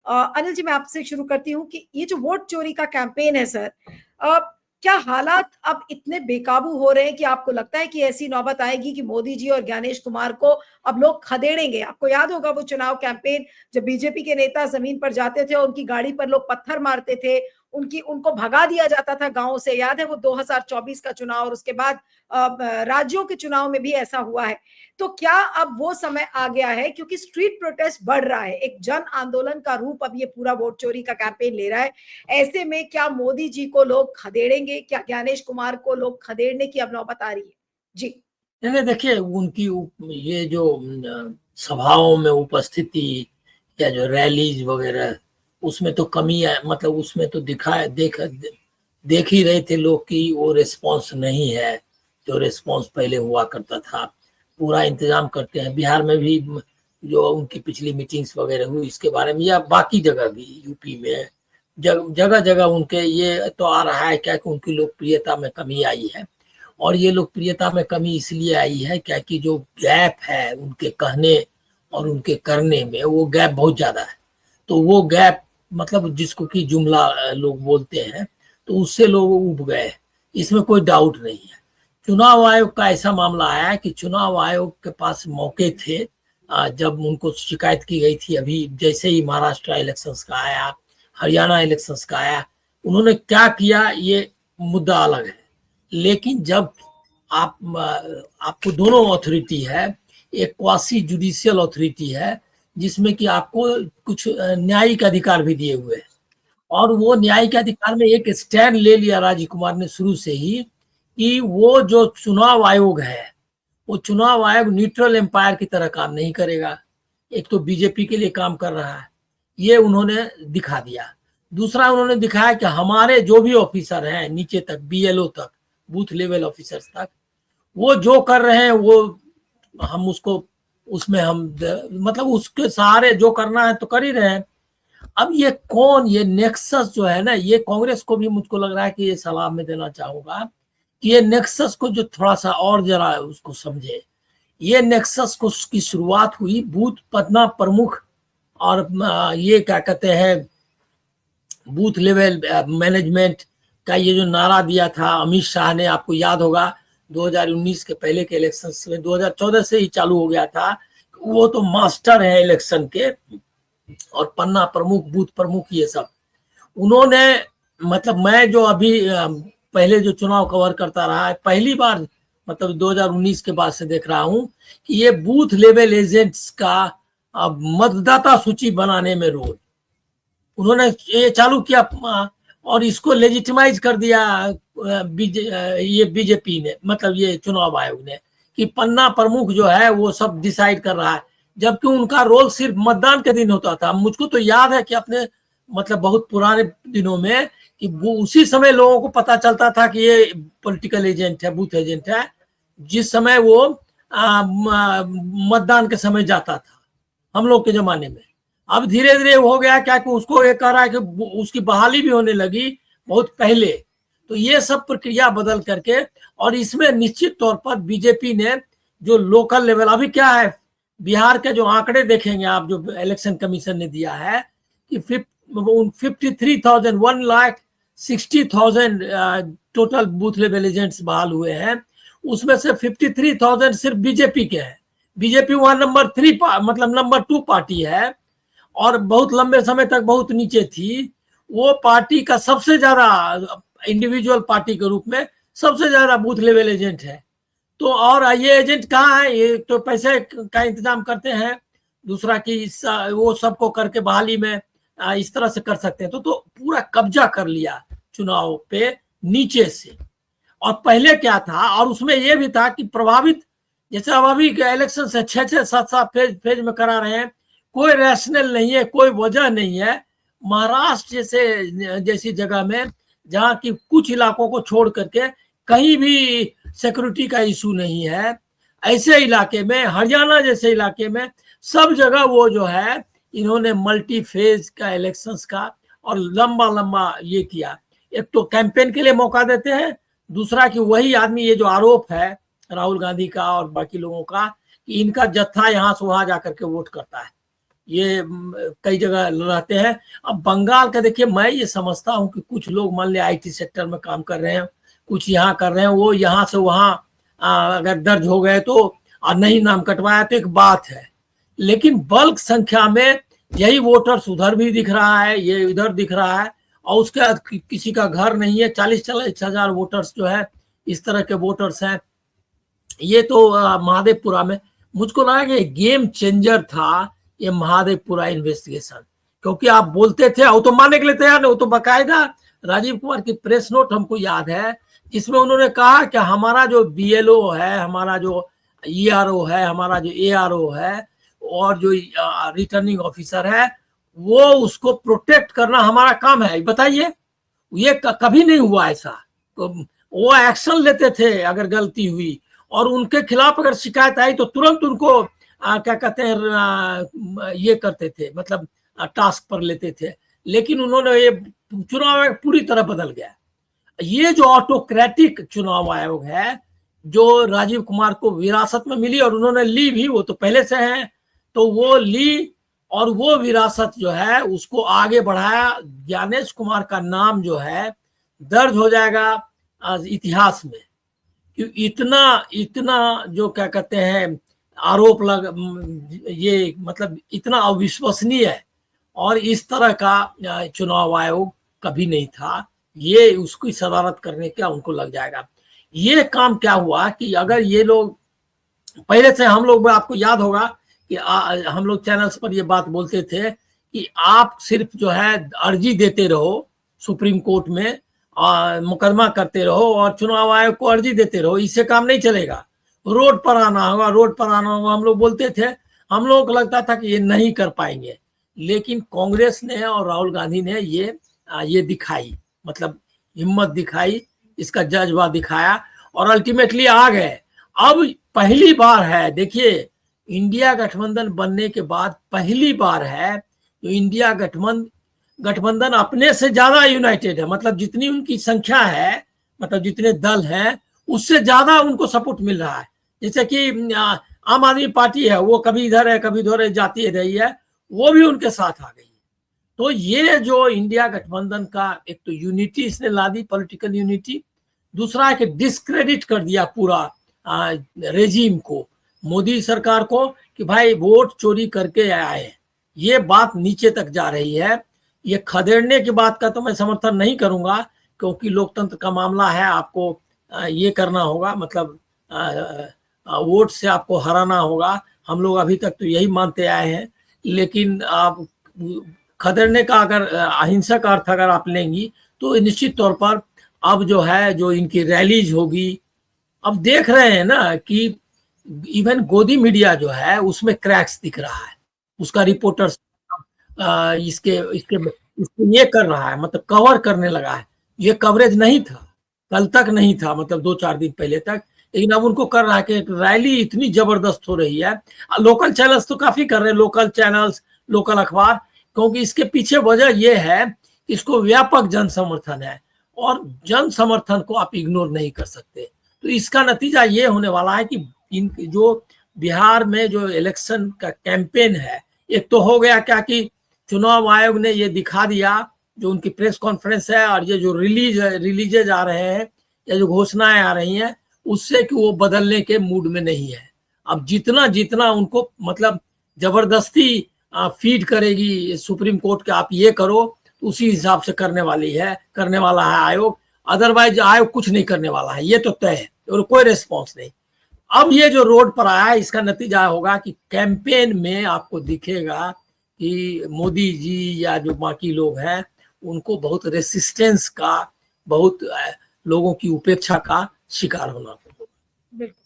अनिल जी, मैं आपसे शुरू करती हूँ कि ये जो वोट चोरी का कैंपेन है सर, क्या हालात अब इतने बेकाबू हो रहे हैं कि आपको लगता है कि ऐसी नौबत आएगी कि मोदी जी और ज्ञानेश कुमार को अब लोग खदेड़ेंगे? आपको याद होगा वो चुनाव कैंपेन, जब बीजेपी के नेता जमीन पर जाते थे और उनकी गाड़ी पर लोग पत्थर मारते थे, उनको भगा दिया जाता था गांव से। याद है वो 2024 का चुनाव, और उसके बाद राज्यों के चुनाव में भी ऐसा हुआ है। तो क्या अब वो समय आ गया है, क्योंकि स्ट्रीट प्रोटेस्ट बढ़ रहा है, एक जन आंदोलन का रूप अब ये पूरा वोट चोरी का कैंपेन ले रहा है। ऐसे में क्या मोदी जी को लोग खदेड़ेंगे? क्या ज्ञानेश कुमार को लोग खदेड़ने की अब नौबत आ रही है? जी। नहीं, देखिए उनकी ये जो सभाओं में उपस्थिति या जो रैलीज वगैरह, उसमें तो कमी है। मतलब उसमें तो देख ही रहे थे लोग कि वो रिस्पांस नहीं है जो रिस्पांस पहले हुआ करता था। पूरा इंतजाम करते हैं। बिहार में भी जो उनकी पिछली मीटिंग्स वगैरह हुई इसके बारे में, या बाकी जगह भी, यूपी में जगह जगह उनके ये तो आ रहा है क्या कि उनकी लोकप्रियता में कमी आई है। और ये लोकप्रियता में कमी इसलिए आई है क्या कि जो गैप है उनके कहने और उनके करने में, वो गैप बहुत ज्यादा है। तो वो गैप, मतलब जिसको कि जुमला लोग बोलते हैं, तो उससे लोग उब गए, इसमें कोई डाउट नहीं है। चुनाव आयोग का ऐसा मामला आया कि चुनाव आयोग के पास मौके थे। जब उनको शिकायत की गई थी, अभी जैसे ही महाराष्ट्र इलेक्शंस का आया, हरियाणा इलेक्शंस का आया, उन्होंने क्या किया ये मुद्दा अलग है। लेकिन जब आपको दोनों अथॉरिटी है, एक क्वासी जुडिशियल अथॉरिटी है जिसमें कि आपको कुछ न्यायिक अधिकार भी दिए हुए हैं, और वो न्यायिक अधिकार में एक स्टैंड ले लिया राजीव कुमार ने शुरू से ही कि वो जो चुनाव आयोग है, वो चुनाव आयोग न्यूट्रल एम्पायर की तरह काम नहीं करेगा। एक तो बीजेपी के लिए काम कर रहा है, ये उन्होंने दिखा दिया। दूसरा उन्होंने दिखाया कि हमारे जो भी ऑफिसर हैं नीचे तक, बीएलओ तक, बूथ लेवल ऑफिसर्स तक, वो जो कर रहे हैं वो हम उसको उसमें हम मतलब उसके सहारे जो करना है तो कर ही रहे हैं। अब ये नेक्सस जो है ना, ये कांग्रेस को भी मुझको लग रहा है कि ये सलाह में देना चाहूंगा कि ये नेक्सस को जो थोड़ा सा और जरा उसको समझे। ये नेक्सस को की शुरुआत हुई बूथ पदना प्रमुख और ये क्या कहते हैं बूथ लेवल मैनेजमेंट का ये जो नारा दिया था अमित शाह ने, आपको याद होगा 2019 के पहले के इलेक्शंस में, 2014 से ही चालू हो गया था। वो तो मास्टर है इलेक्शन के, और पन्ना प्रमुख, बूथ प्रमुख, ये सब उन्होंने, मतलब मैं जो अभी पहले जो चुनाव कवर करता रहा है, पहली बार मतलब 2019 के बाद से देख रहा हूं कि ये बूथ लेवल एजेंट्स का मतदाता सूची बनाने में रोल उन्होंने ये चालू किया, और इसको लेजिटिमाइज कर दिया ये बीजेपी ने, मतलब ये चुनाव आयोग ने, कि पन्ना प्रमुख जो है वो सब डिसाइड कर रहा है, जबकि उनका रोल सिर्फ मतदान के दिन होता था। मुझको तो याद है कि अपने मतलब बहुत पुराने दिनों में कि वो उसी समय लोगों को पता चलता था कि ये पॉलिटिकल एजेंट है, बूथ एजेंट है, जिस समय वो मतदान के समय जाता था हम लोग के जमाने में। अब धीरे धीरे हो गया क्या कि उसको ये कह रहा है कि उसकी बहाली भी होने लगी बहुत पहले। तो ये सब प्रक्रिया बदल करके, और इसमें निश्चित तौर पर बीजेपी ने जो लोकल लेवल, अभी क्या है बिहार के जो आंकड़े देखेंगे आप, जो इलेक्शन कमीशन ने दिया है कि 53,000 1,60,000 टोटल बूथ लेवल एजेंट्स बहाल हुए हैं। उसमें से 53,000 सिर्फ बीजेपी के हैं। बीजेपी वहां नंबर 3 मतलब नंबर 2 पार्टी है, और बहुत लंबे समय तक बहुत नीचे थी। वो पार्टी का सबसे ज्यादा, इंडिविजुअल पार्टी के रूप में सबसे ज्यादा बूथ लेवल एजेंट है। तो और ये एजेंट कहाँ है? ये तो पैसे का इंतजाम करते हैं, दूसरा कि वो सबको करके बहाली में इस तरह से कर सकते हैं। तो पूरा कब्जा कर लिया चुनाव पे नीचे से। और पहले क्या था, और उसमें यह भी था कि प्रभावित, जैसे अब अभी इलेक्शन से 6-6 7-7 फेज में करा रहे हैं, कोई रैशनल नहीं है, कोई वजह नहीं है। महाराष्ट्र जैसी जगह में, जहाँ की कुछ इलाकों को छोड़ करके कहीं भी सिक्योरिटी का इशू नहीं है, ऐसे इलाके में, हरियाणा जैसे इलाके में सब जगह वो जो है इन्होंने मल्टी फेज का इलेक्शंस का और लंबा लंबा ये किया। एक तो कैंपेन के लिए मौका देते हैं, दूसरा कि वही आदमी, ये जो आरोप है राहुल गांधी का और बाकी लोगों का कि इनका जत्था यहाँ से वहां जाकर के वोट करता है, ये कई जगह रहते हैं। अब बंगाल का देखिए, मैं ये समझता हूँ कि कुछ लोग मान लिया IT सेक्टर में काम कर रहे हैं, कुछ यहाँ कर रहे हैं, वो यहाँ से वहाँ अगर दर्ज हो गए तो नहीं नाम कटवाया तो एक बात है, लेकिन बल्क संख्या में यही वोटर्स उधर भी दिख रहा है, ये इधर दिख रहा है, और उसके किसी का घर नहीं है। 40-40 हजार वोटर्स जो है इस तरह के वोटर्स हैं। ये तो महादेवपुरा में मुझको लगा कि गेम चेंजर था ये महादेवपुरा इन्वेस्टिगेशन, क्योंकि आप बोलते थे, वो तो मानने के लिए तैयार नहीं, वो तो बाकायदा राजीव कुमार की प्रेस नोट हमको याद है, जिसमें उन्होंने कहा कि हमारा जो BLO है, हमारा जो ERO है, हमारा जो ARO है, और जो रिटर्निंग ऑफिसर है, वो उसको प्रोटेक्ट करना हमारा काम है। बताइए, ये कभी नहीं हुआ ऐसा। तो वो एक्शन लेते थे अगर गलती हुई, और उनके खिलाफ अगर शिकायत आई तो तुरंत उनको क्या कहते हैं ये करते थे, मतलब टास्क पर लेते थे। लेकिन उन्होंने ये चुनाव पूरी तरह बदल गया। ये जो ऑटोक्रेटिक चुनाव आयोग है, जो राजीव कुमार को विरासत में मिली, और उन्होंने ली भी, वो तो पहले से है, तो वो ली, और वो विरासत जो है उसको आगे बढ़ाया। ज्ञानेश कुमार का नाम जो है दर्ज हो जाएगा इतिहास में, कि इतना जो क्या कहते हैं आरोप ये मतलब इतना अविश्वसनीय है, और इस तरह का चुनाव आयोग कभी नहीं था। ये उसकी सदारत करने का उनको लग जाएगा। ये काम क्या हुआ कि अगर ये लोग पहले से, हम लोग, आपको याद होगा कि हम लोग चैनल्स पर ये बात बोलते थे कि आप सिर्फ जो है अर्जी देते रहो सुप्रीम कोर्ट में, मुकदमा करते रहो, और चुनाव आयोग को अर्जी देते रहो, इससे काम नहीं चलेगा, रोड पर आना होगा, रोड पर आना होगा, हम लोग बोलते थे। हम लोगों को लगता था कि ये नहीं कर पाएंगे, लेकिन कांग्रेस ने और राहुल गांधी ने ये दिखाई, मतलब हिम्मत दिखाई, इसका जज्बा दिखाया, और अल्टीमेटली आ गए। अब पहली बार है, देखिए, इंडिया गठबंधन बनने के बाद पहली बार है तो इंडिया गठबंधन अपने से ज्यादा यूनाइटेड है। मतलब जितनी उनकी संख्या है, मतलब जितने दल हैं, उससे ज्यादा उनको सपोर्ट मिल रहा है। जैसे कि आम आदमी पार्टी है, वो कभी इधर है कभी उधर जाती रही है, वो भी उनके साथ आ गई। तो ये जो इंडिया गठबंधन का एक तो यूनिटी इसने ला दी, पॉलिटिकल यूनिटी, दूसरा है कि डिस्क्रेडिट कर दिया पूरा रेजिम को, मोदी सरकार को, कि भाई वोट चोरी करके आए। ये बात नीचे तक जा रही है। ये खदेड़ने की बात का तो मैं समर्थन नहीं करूंगा, क्योंकि लोकतंत्र का मामला है, आपको ये करना होगा, मतलब वोट से आपको हराना होगा। हम लोग अभी तक तो यही मानते आए हैं। लेकिन आप खदेड़ने का अगर अहिंसक अर्थ अगर आप लेंगी तो निश्चित तौर पर अब जो है, जो इनकी रैलीज होगी, अब देख रहे हैं ना कि इवन गोदी मीडिया जो है उसमें क्रैक्स दिख रहा है। उसका रिपोर्टर्स इसके ये कर रहा है, मतलब कवर करने लगा है। ये कवरेज नहीं था, कल तक नहीं था, मतलब 2-4 दिन पहले तक, लेकिन अब उनको कर रहा है कि रैली इतनी जबरदस्त हो रही है। लोकल चैनल्स तो काफी कर रहे हैं, लोकल चैनल्स, लोकल अखबार, क्योंकि इसके पीछे वजह यह है कि इसको व्यापक जन समर्थन है, और जन समर्थन को आप इग्नोर नहीं कर सकते। तो इसका नतीजा ये होने वाला है कि इन जो बिहार में जो इलेक्शन का कैंपेन है, एक तो हो गया क्या कि चुनाव आयोग ने ये दिखा दिया, जो उनकी प्रेस कॉन्फ्रेंस है और ये जो रिलीजेज आ रहे हैं या जो घोषणाएं आ रही हैं, उससे कि वो बदलने के मूड में नहीं है। अब जितना जितना उनको मतलब जबरदस्ती फीड करेगी सुप्रीम कोर्ट के, आप ये करो, तो उसी हिसाब से करने वाला है आयोग। अदरवाइज आयोग कुछ नहीं करने वाला है, ये तो तय है, और कोई रिस्पॉन्स नहीं। अब ये जो रोड पर आया है, इसका नतीजा होगा कि कैंपेन में आपको दिखेगा कि मोदी जी या जो बाकी लोग हैं उनको बहुत रेसिस्टेंस का, बहुत लोगों की उपेक्षा का शिकार होना पड़ेगा। बिल्कुल।